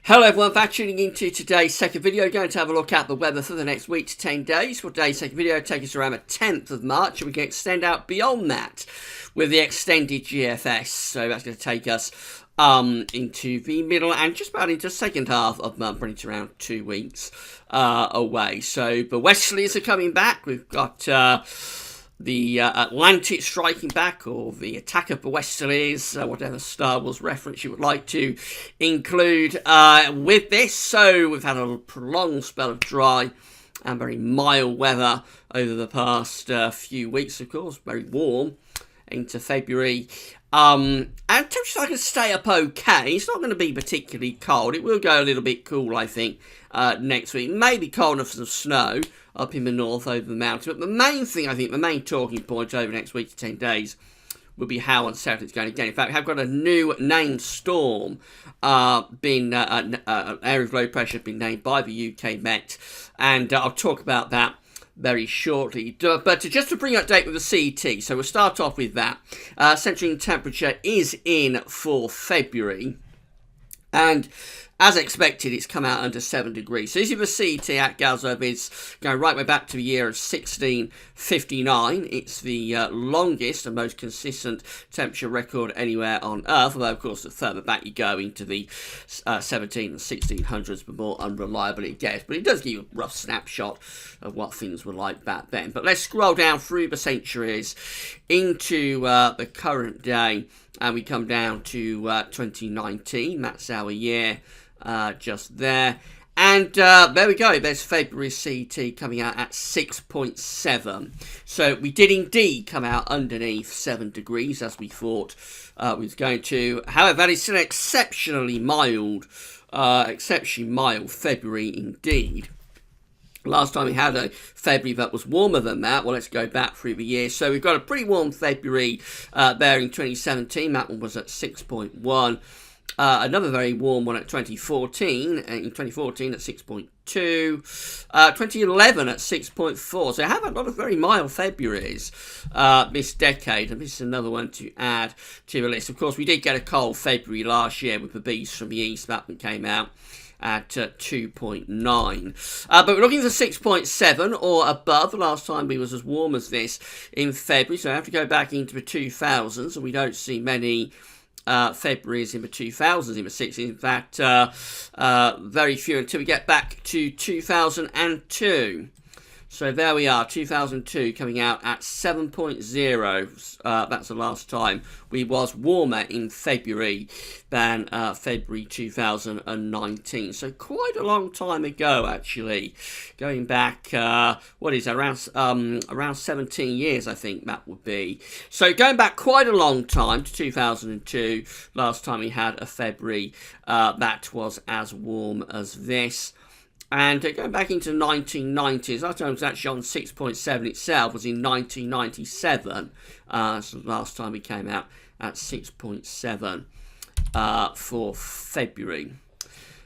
Hello everyone, thanks for tuning into today's second video. Going to have a look at the weather for the next week to 10 days. For today's second video, take us around the 10th of March, and we can extend out beyond that with the extended GFS. So that's going to take us into the middle and just about into the second half of month, bringing it around 2 weeks away. So the Westerlies are coming back. We've got the Atlantic striking back, or the attack of the Westerlies, whatever Star Wars reference you would like to include with this. So we've had a prolonged spell of dry and very mild weather over the past few weeks, of course, very warm into February. And temperatures are going to stay up okay. It's not going to be particularly cold. It will go a little bit cool, I think, next week. Maybe cold enough for some snow up in the north over the mountain. But the main thing, I think, the main talking point over the next week to 10 days will be how unsettled it's going again. In fact, we have got a new named storm, an area of low pressure been named by the UK Met, and I'll talk about that very shortly. But just to bring update with the CET, so we'll start off with that. Central temperature is in for February, and as expected, it's come out under 7 degrees. So this is the CET at Galsworth. It's going right way back to the year of 1659. It's the longest and most consistent temperature record anywhere on Earth. Although, of course, the further back you go into the 17 and 1600s, the more unreliable it gets. But it does give you a rough snapshot of what things were like back then. But let's scroll down through the centuries into the current day. And we come down to 2019. That's our year. Just there, and there we go. There's February CET coming out at 6.7. So we did indeed come out underneath 7 degrees as we thought we was going to. However, that is still exceptionally mild February indeed. Last time we had a February that was warmer than that. Well, let's go back through the year. So we've got a pretty warm February there in 2017. That one was at 6.1. Another very warm one at 2014, in 2014 at 6.2, 2011 at 6.4. So I have a lot of very mild Februaries this decade, and this is another one to add to the list. Of course, we did get a cold February last year with the Beast from the East. That one came out at 2.9. But we're looking for 6.7 or above. The last time we was as warm as this in February, so I have to go back into the 2000s, and we don't see many February's in the 2000s, in the 60s. In fact, very few until we get back to 2002. So there we are, 2002 coming out at 7.0. That's the last time we was warmer in February than February 2019. So quite a long time ago, actually. Going back, what is it, around 17 years, I think that would be. So going back quite a long time to 2002, last time we had a February that was as warm as this. And going back into the 1990s, last time it was actually on 6.7 itself, was in 1997. So the last time we came out at 6.7 for February.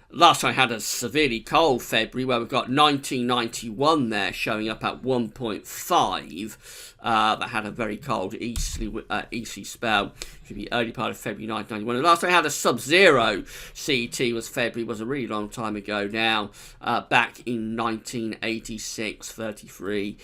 Last time I had a severely cold February, where we've got 1991 there showing up at 1.5. That had a very cold easterly spell for the early part of February 1991. And last time I had a sub-zero CET was February, was a really long time ago now, back in 1986, 33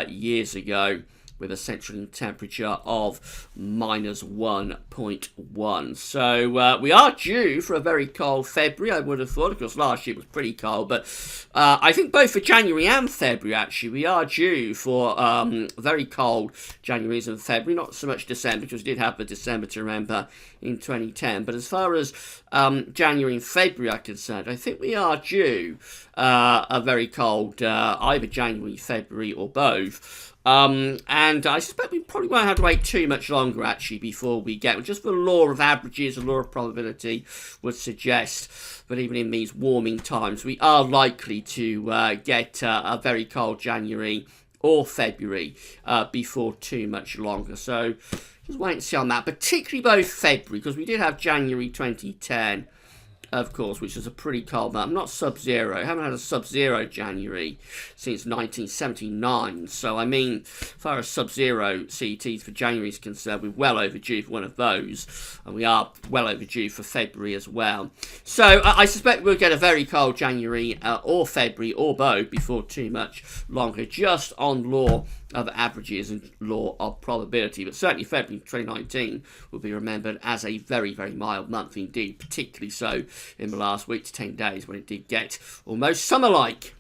years ago, with a central temperature of -1.1. So we are due for a very cold February, I would have thought. Of course, last year was pretty cold, but I think both for January and February, actually, we are due for very cold Januaries and February. Not so much December, because we did have the December to remember in 2010. But as far as January and February are concerned, I think we are due a very cold either January, February, or both. And I suspect we probably won't have to wait too much longer, actually, before we get, just the law of averages, the law of probability would suggest that even in these warming times, we are likely to get a very cold January or February before too much longer. So just wait and see on that, particularly both February, because we did have January 2010 of course, which was a pretty cold month. Not sub-zero. Haven't had a sub-zero January since 1979. So, I mean, as far as sub-zero CETs for January is concerned, we're well overdue for one of those. And we are well overdue for February as well. So, I suspect we'll get a very cold January or February or both before too much longer, just on law of averages and law of probability. But certainly February 2019 will be remembered as a very, very mild month indeed, particularly so in the last week to 10 days when it did get almost summer-like.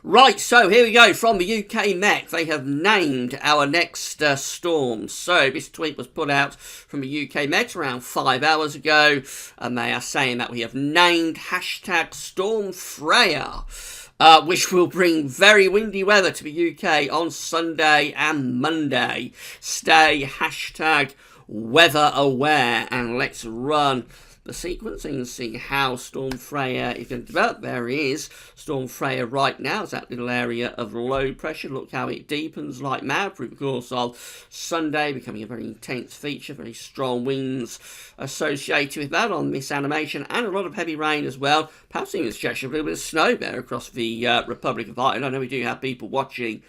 Right, so here we go from the UK Met. They have named our next storm. So this tweet was put out from the UK Met around 5 hours ago, and they are saying that we have named hashtag Storm Freya, which will bring very windy weather to the UK on Sunday and Monday. Stay hashtag weather aware, and let's run the sequencing and see how Storm Freya is going to develop. There is Storm Freya right now. It's that little area of low pressure. Look how it deepens like mad through the course of Sunday, becoming a very intense feature, very strong winds associated with that on this animation, and a lot of heavy rain as well. Perhaps even a stretch of a little bit of snow there across the Republic of Ireland. I know we do have people watching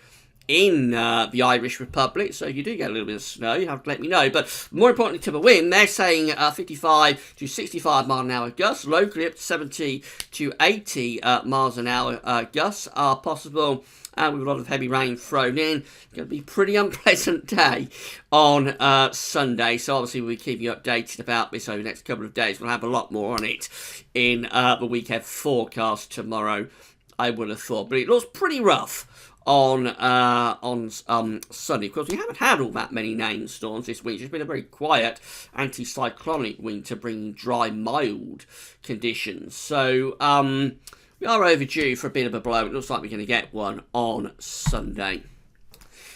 in the Irish Republic, so you do get a little bit of snow, you have to let me know. But more importantly to the wind, they're saying 55 to 65 mile an hour gusts, locally up to 70 to 80 miles an hour gusts are possible, and with a lot of heavy rain thrown in. It's going to be a pretty unpleasant day on Sunday, so obviously we'll keep you updated about this over the next couple of days. We'll have a lot more on it in the weekend forecast tomorrow, I would have thought, but it looks pretty rough on Sunday. Of course, we haven't had all that many named storms this week. It's been a very quiet anticyclonic winter, bringing dry, mild conditions. So we are overdue for a bit of a blow. It looks like we're going to get one on Sunday.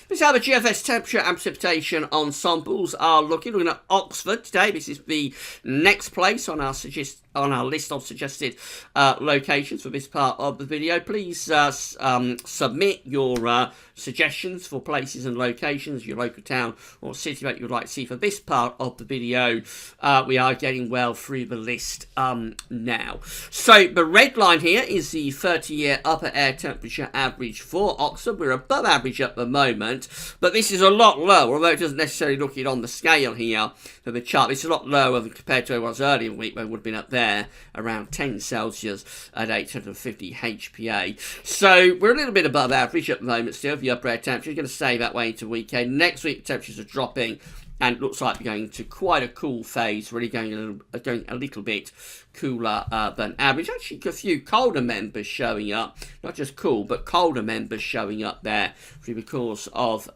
Let's have a GFS temperature and precipitation ensembles are looking at Oxford today. This is the next place on our list of suggested locations for this part of the video. Please submit your suggestions for places and locations, your local town or city that you would like to see for this part of the video. We are getting well through the list now. So the red line here is the 30-year upper air temperature average for Oxford. We're above average at the moment, but this is a lot lower, although it doesn't necessarily look it on the scale here for the chart. It's a lot lower than compared to where it was earlier in the week, where it would have been up there around 10 Celsius at 850 HPA. So we're a little bit above average at the moment still. The upper air temperature is going to stay that way into the weekend. Next week, temperatures are dropping, and it looks like we're going to quite a cool phase, really going a little bit cooler than average. Actually, a few colder members showing up, not just cool, but colder members showing up there through the course of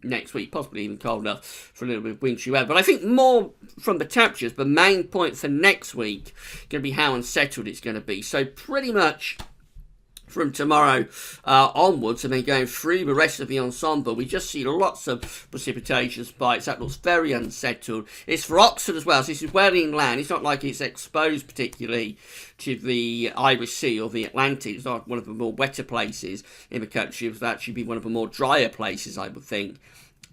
next week, possibly even colder for a little bit of wintry weather. But I think more from the temperatures, the main point for next week going to be how unsettled it's going to be. So pretty much from tomorrow onwards, and then going through the rest of the ensemble, we just see lots of precipitation spikes. That looks very unsettled. It's for Oxford as well, so this is well inland. It's not like it's exposed particularly to the Irish Sea or the Atlantic. It's not one of the more wetter places in the country. It would actually be one of the more drier places, I would think,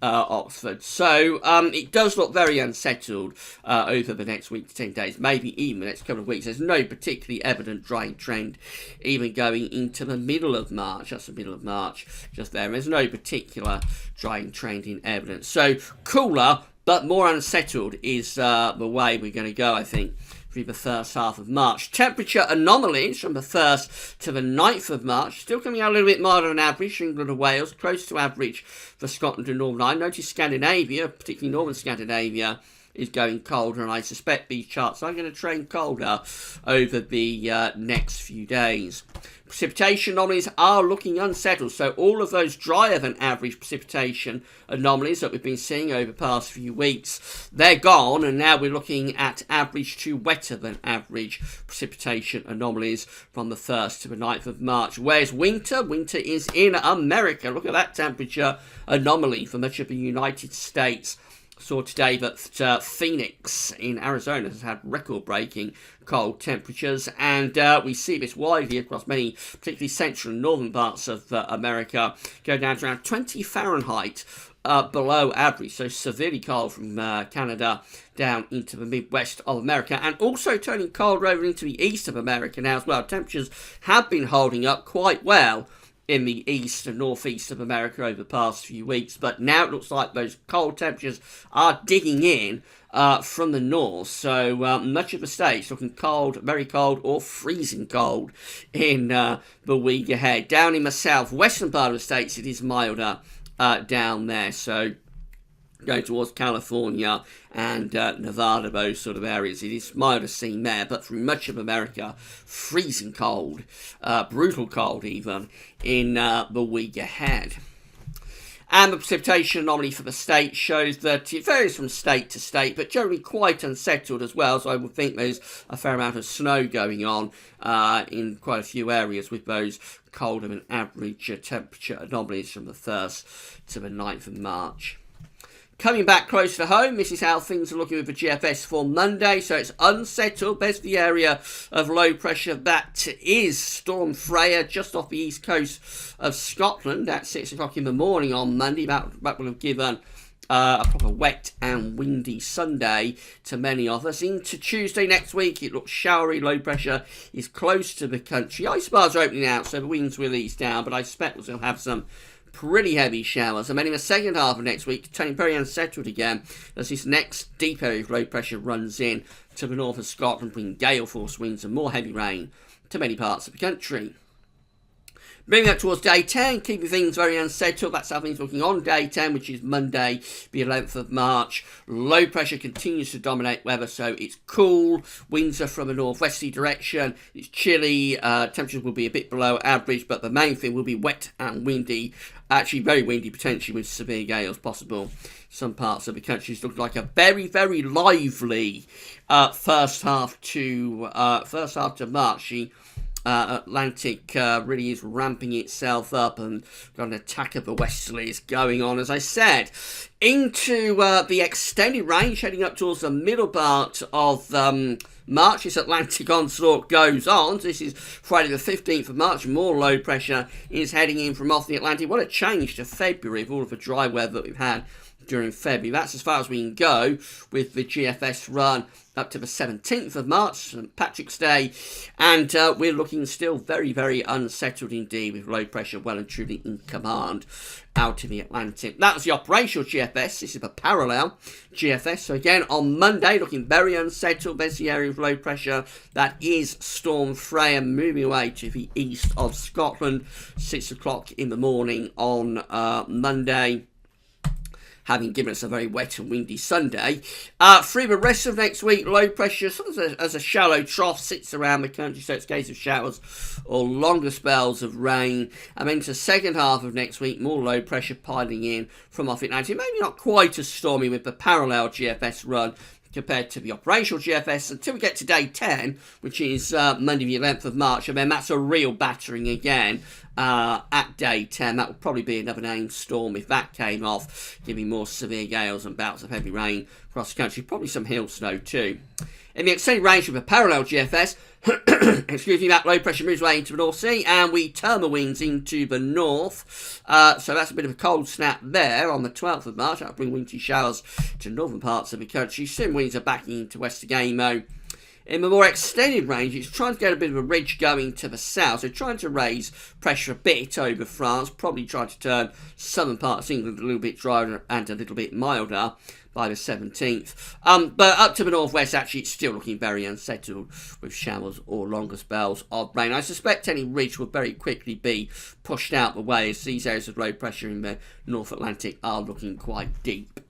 Oxford. So it does look very unsettled over the next week to 10 days, maybe even the next couple of weeks. There's no particularly evident drying trend even going into the middle of March. That's the middle of March just there. There's no particular drying trend in evidence. So cooler but more unsettled is the way we're going to go, I think, through the first half of March. Temperature anomalies from the 1st to the 9th of March, still coming out a little bit milder than average for England and Wales, close to average for Scotland and Northern Ireland. Notice Scandinavia, particularly Northern Scandinavia, is going colder, and I suspect these charts are going to trend colder over the next few days. Precipitation anomalies are looking unsettled, so all of those drier than average precipitation anomalies that we've been seeing over the past few weeks, they're gone, and now we're looking at average to wetter than average precipitation anomalies from the 1st to the 9th of March. Where's winter? Winter is in America. Look at that temperature anomaly for much of the United States. Saw today that Phoenix in Arizona has had record-breaking cold temperatures, and we see this widely across many, particularly central and northern parts of America, go down to around 20 Fahrenheit below average, so severely cold from Canada down into the Midwest of America, and also turning colder over into the east of America now as well. Temperatures have been holding up quite well in the east and northeast of America over the past few weeks, but now it looks like those cold temperatures are digging in from the north, so much of the state's looking cold, very cold, or freezing cold in the week ahead. Down in the southwestern part of the states, it is milder down there, so going towards California and Nevada, those sort of areas, it is milder seen there, but through much of America, freezing cold, brutal cold even, in the week ahead. And the precipitation anomaly for the state shows that it varies from state to state, but generally quite unsettled as well, so I would think there's a fair amount of snow going on in quite a few areas with those colder than average temperature anomalies from the 1st to the 9th of March. Coming back close to home, this is how things are looking with the GFS for Monday. So it's unsettled. There's the area of low pressure that is Storm Freya just off the east coast of Scotland at 6 o'clock in the morning on Monday. That will have given a proper wet and windy Sunday to many of us. Into Tuesday next week, it looks showery. Low pressure is close to the country. Ice bars are opening out, so the winds will ease down, but I expect we'll have some pretty heavy showers, and then in the second half of next week, turning very unsettled again as this next deep area of low pressure runs in to the north of Scotland, bringing gale force winds and more heavy rain to many parts of the country. Moving up towards day 10, keeping things very unsettled. That's how things are looking on day 10, which is Monday, the 11th of March. Low pressure continues to dominate weather, so it's cool. Winds are from a northwesterly direction. It's chilly. Temperatures will be a bit below average, but the main thing will be wet and windy. Actually, very windy, potentially with severe gales possible. Some parts of the country look like a very, very lively first half to March. Atlantic really is ramping itself up, and got an attack of the Westerlies going on, as I said. Into the extended range, heading up towards the middle part of March. This Atlantic onslaught goes on. This is Friday the 15th of March. More low pressure is heading in from off the Atlantic. What a change to February of all of the dry weather that we've had during February. That's as far as we can go with the GFS run up to the 17th of March, St. Patrick's Day, and we're looking still very, very unsettled indeed, with low pressure well and truly in command out in the Atlantic. That was the operational GFS. This is the parallel GFS. So again, on Monday, looking very unsettled. There's the area of low pressure. That is Storm Freya, moving away to the east of Scotland, 6 o'clock in the morning on Monday, having given us a very wet and windy Sunday. Through the rest of next week, low pressure, sort of as a shallow trough, sits around the country, so it's a case of showers or longer spells of rain. And then to the second half of next week, more low pressure piling in from off Atlantic. Maybe not quite as stormy with the parallel GFS run compared to the operational GFS until we get to day 10, which is Monday the 11th of March, and then that's a real battering again at day 10. That would probably be another named storm if that came off, giving more severe gales and bouts of heavy rain across the country, probably some hill snow too. In the extended range of a parallel GFS, excuse me, that low pressure moves away into the North Sea, and we turn the winds into the north. So that's a bit of a cold snap there on the 12th of March. That'll bring wintry showers to northern parts of the country. Soon winds are backing into West Agamo. In the more extended range, it's trying to get a bit of a ridge going to the south, so trying to raise pressure a bit over France, probably trying to turn southern parts of England a little bit drier and a little bit milder by the 17th. But up to the northwest, actually, it's still looking very unsettled with showers or longer spells of rain. I suspect any ridge will very quickly be pushed out the way, as these areas of low pressure in the North Atlantic are looking quite deep.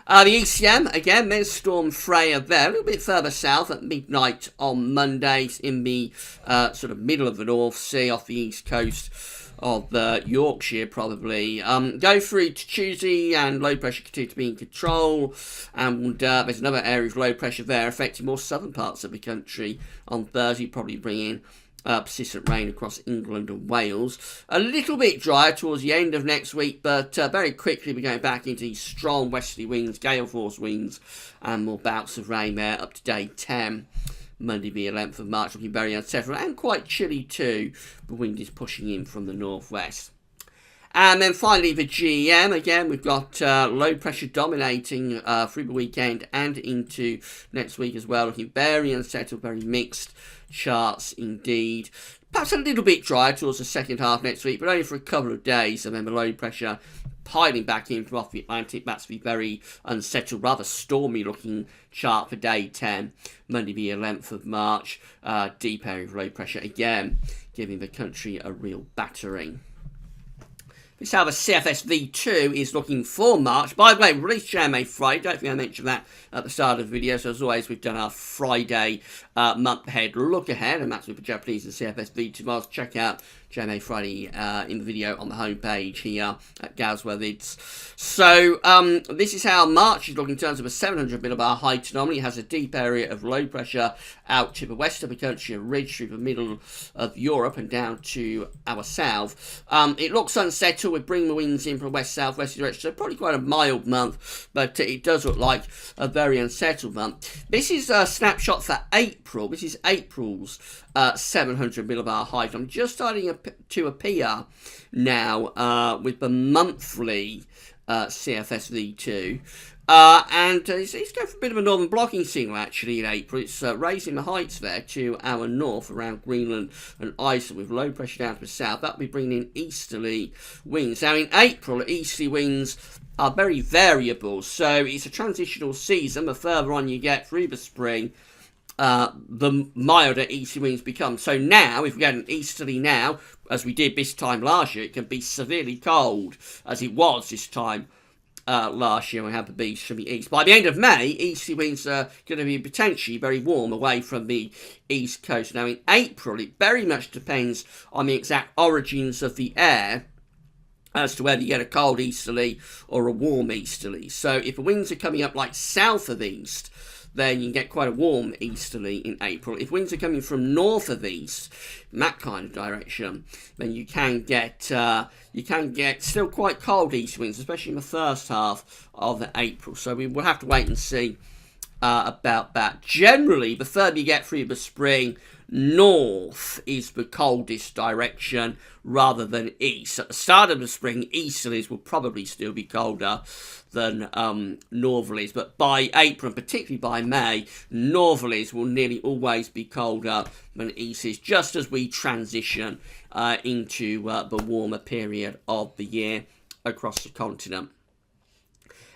The ECM, again, there's Storm Freya there, a little bit further south at midnight on Monday in the sort of middle of the North Sea off the east coast of Yorkshire, probably. Go through to Tuesday, and low pressure continues to be in control, and there's another area of low pressure there affecting more southern parts of the country on Thursday, probably bringing persistent rain across England and Wales. A little bit drier towards the end of next week, but very quickly we're going back into these strong westerly winds, gale force winds, and more bouts of rain there up to day 10. Monday the 11th of March, looking very unsettled and quite chilly too. The wind is pushing in from the northwest. And then finally the GEM, again we've got low pressure dominating through the weekend and into next week as well, looking very unsettled, very mixed charts indeed. Perhaps a little bit drier towards the second half next week, but only for a couple of days, and then the low pressure piling back in from off the Atlantic. That's the very unsettled, rather stormy looking chart for day 10, Monday the 11th of March. Deep area of low pressure again, giving the country a real battering. This is how the CFS V2 is looking for March. By the way, we released JMA Friday. Don't think I mentioned that at the start of the video. So as always, we've done our Friday month ahead look ahead, and that's with the Japanese and CFS V2 miles. Check out JMA Friday in the video on the homepage here at Westerlies. So this is how March is looking in terms of a 700 millibar height anomaly. It has a deep area of low pressure out to the west of the country, a ridge through the middle of Europe and down to our south. It looks unsettled with bring the winds in from the west-southwest direction, so probably quite a mild month, but it does look like a very unsettled month. This is a snapshot for April. This is April's 700 millibar height. I'm just starting to appear now with the monthly CFS V2. And it's going for a bit of a northern blocking signal actually in April. It's raising the heights there to our north around Greenland and Iceland with low pressure down to the south. That'll be bringing in easterly winds. Now in April, easterly winds are very variable, so it's a transitional season. The further on you get through the spring, the milder easterly winds become. So now, if we get an easterly now, as we did this time last year, it can be severely cold, as it was this time last year. We had the beast from the east. By the end of May, easterly winds are going to be potentially very warm away from the east coast. Now in April, it very much depends on the exact origins of the air as to whether you get a cold easterly or a warm easterly. So if the winds are coming up like south of east, then you can get quite a warm easterly in April. If winds are coming from north of east, in that kind of direction, then you can get still quite cold east winds, especially in the first half of April. So we will have to wait and see about that. Generally, the further you get through the spring, north is the coldest direction rather than east. At the start of the spring, easterlies will probably still be colder than northerlies, but by April and particularly by May, northerlies will nearly always be colder than easterlies, just as we transition into the warmer period of the year across the continent.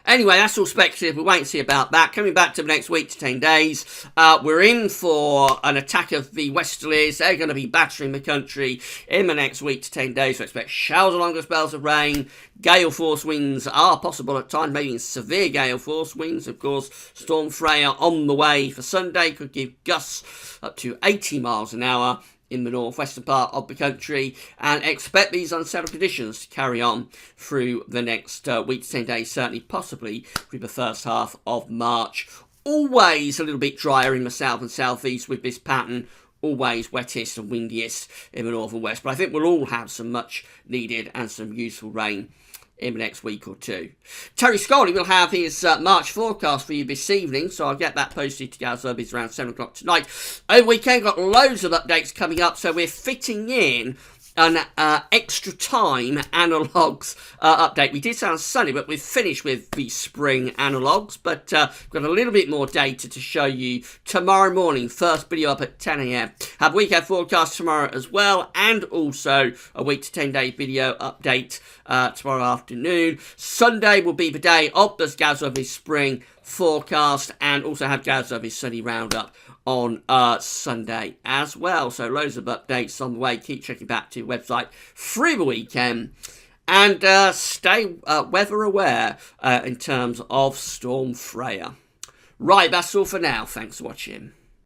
Anyway, that's all speculative. We'll wait and see about that. Coming back to the next week to 10 days, we're in for an attack of the Westerlies. They're going to be battering the country in the next week to 10 days. We expect showers along with spells of rain. Gale force winds are possible at times, maybe in severe gale force winds. Of course, Storm Freya on the way for Sunday could give gusts up to 80 miles an hour in the northwestern part of the country, and expect these unsettled conditions to carry on through the next week to 10 days, certainly possibly through the first half of March. Always a little bit drier in the south and southeast with this pattern, always wettest and windiest in the north and west, but I think we'll all have some much needed and some useful rain in the next week or two. Terry Scully will have his March forecast for you this evening, so I'll get that posted to Westerlies around 7 o'clock tonight. Over the weekend, got loads of updates coming up, so we're fitting in an extra time analogues update. We did say on Sunday, but we've finished with the spring analogues, but we've got a little bit more data to show you tomorrow morning. First video up at 10 a.m. Have weekend forecast tomorrow as well, and also a week to 10 day video update tomorrow afternoon. Sunday will be the day of the Westerlies spring forecast, and also have Westerlies sunny roundup on Sunday as well. So loads of updates on the way. Keep checking back to the website through the weekend, and stay weather aware in terms of Storm Freya. Right, that's all for now. Thanks for watching.